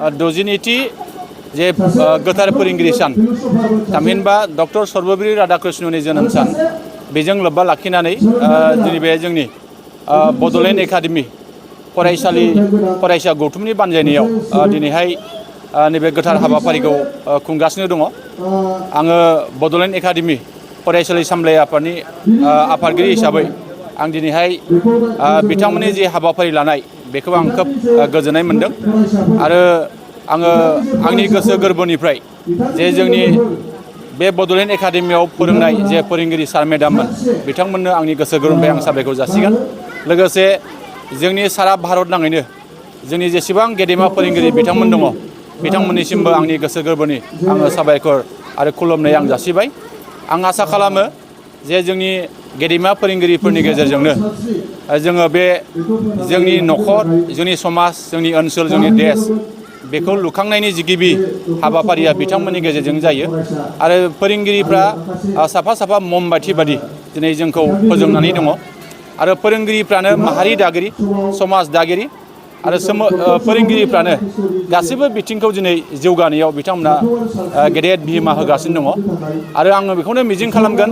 दजिनिथि जे गोथार फोरोंगिरि सान थामहिनबा डक्टर सर्वपल्ली राधाकृष्णननि जोनोम सान बेजों लोब्बा लाखिनानै दिनै बे जोंनि बड'लेण्ड एकाडेमि फरायसा गौथुमनि बानजायनायाव दिनैहाय नैबे गोथार हाबाफारिखौ खुंगासिनो दङ। आङो बड'लेण्ड एकाडेमि फरायसालि सामलाय आफादनि आफादगिरि हिसाबै आं दिनैहाय बिथांमोननि जे हाबाफारि लानाय बेखौ आं खोब गोजोननाय मोनदों आरो आङो आंनि गोसो गोरबोनिफ्राय जे जोंनि बे बड'लेण्ड एकाडेमियाव फोरोंनाय जे फोरोंगिरि सार मेडाममोन बिथांमोननो आंनि गोसो गोरबोनिफ्राय आं साबायखर जासिगोन। लोगोसे जोंनि सारा भारत नाङैनो जोंनि जेसेबां गेदेमा फोरोंगिरि बिथांमोन दङ बिथांमोननिसिमबो आंनि गोसो गोरबोनि आङो साबायखर आरो खुलुमनाय आं जासिबाय। आं आसा खालामो जे जोंनि गेदेमा फोरोंगिरिफोरनि गेजेरजोंनो जोङो बे जोंनि न'खर, जोंनि समाज, जोंनि ओनसोल, जोंनि देश बेखौ लुखांनायनि जि गिबि हाबाफारिया बिथांमोननि गेजेरजों जायो आरो फोरोंगिरिफ्रा साफा साफा ममबाथि बादि दिनै जोंखौ फोजोंनानै दङ आरो फोरोंगिरिफ्रानो माहारि दागिरि, समाज दागिरि आरो फोरोंगिरिफ्रानो गासैबो बिथिंखौ दिनै जौगानायाव बिथांमोना गेदेर बिहोमा होगासिनो दङ आरो आङो बेखौनो मिजिं खालामगोन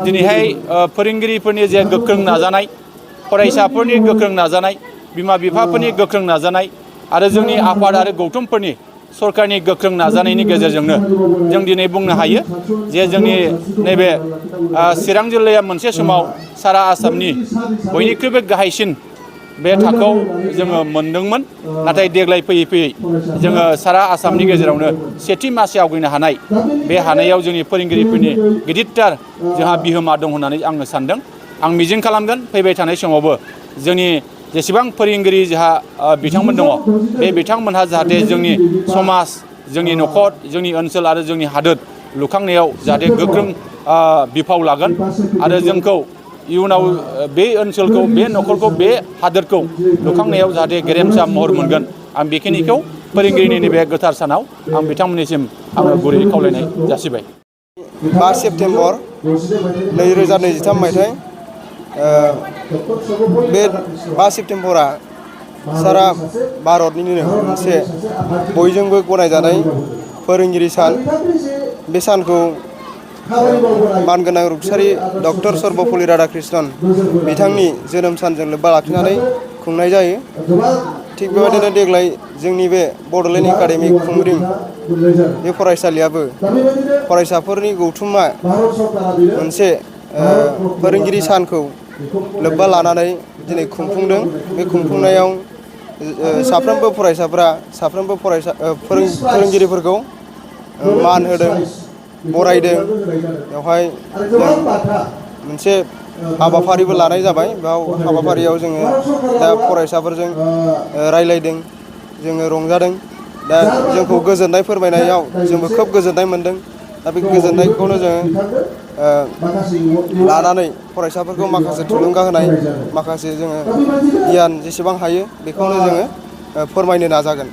दिनैहाय फोरोंगिरिफोरनि जे गोख्रों नाजानाय, फरायसाफोरनि गोख्रों नाजानाय, बिमा बिफाफोरनि गोख्रों नाजानाय आरो जोंनि आफाद आरो गौथुमफोरनि सरकारनि गोख्रों नाजानायनि गेजेरजोंनो जों दिनै बुंनो हायो जे जोंनि नैबे चिरां जिल्लाया मोनसे समाव सारा आसामनि बयनिख्रुइबो गाहायसिन बे थाखोआव जोङो मोनदोंमोन। नाथाय देग्लाय फैयै फैयै जोङो सारा आसामनि गेजेरावनो सेथि मासि आवगायनो हानाय बे हानायाव जोंनि फोरोंगिरिफोरनि गिदिरथार जोंहा बिहोमा दं होननानै आङो सानदों। आं मिजिं खालामगोन फैबाय थानाय समावबो जोंनि जेसेबां फोरोंगिरि जोंहा बिथांमोन दङ बे बिथांमोनहा जाहाथे जोंनि समाज, जोंनि न'खर, जोंनि ओनसोल आरो जोंनि हादोर लुखांनायाव जाहाथे गोख्रों बिफाव लागोन आरो जोंखौ इयुनाव बे ओनसोलखौ, बे न'खरखौ, बे हादोरखौ लुखांनायाव जाहाथे गेरेमसा महर मोनगोन आं बेखिनिखौ फोरोंगिरिनि नैबे गोथार सानाव आं बिथांमोननिसिम आङो गुरै खावलायनाय जासिबाय। 5 सेप्तेम्बर 2023 मायथाइ बे 5 सेप्तेम्बरा सारा भारतनिनो मोनसे बयजोंबो गनायजानाय फोरोंगिरि सान। बे सानखौ मानगोनां रुंसारि डक्टर सर्वपल्ली राधाकृष्णन बिथांनि जोनोम सानजों लोब्बा लाखिनानै खुंनाय जायो। थिग बेबायदिनो देग्लाय जोंनि बे बड'लेण्ड एकाडेमि खुंग्रिं बे फरायसालियाबो फरायसाफोरनि गौथुमा मोनसे फोरोंगिरि सानखौ लोब्बा लानानै दिनै खुंफुंदों। बे खुंफुंनायाव साफ्रोमबो फरायसाफ्रा साफ्रोमबो फोरोंगिरिफोरखौ मान होदों, बरायदों। बेवहाय जों मोनसे हाबाफारिबो लानाय जाबाय। बेयाव हाबाफारियाव जोङो दा फरायसाफोरजों रायलायदों, जोङो रंजादों। दा जोंखौ गोजोननाय फोरमायनायाव जोंबो खोब गोजोननाय मोनदों। दा बे गोजोननायखौनो जोङो लानानै फरायसाफोरखौ माखासे थुलुंगा होनाय, माखासे जोङो गियान जेसेबां हायो बेखौनो जोङो फोरमायनो नाजागोन।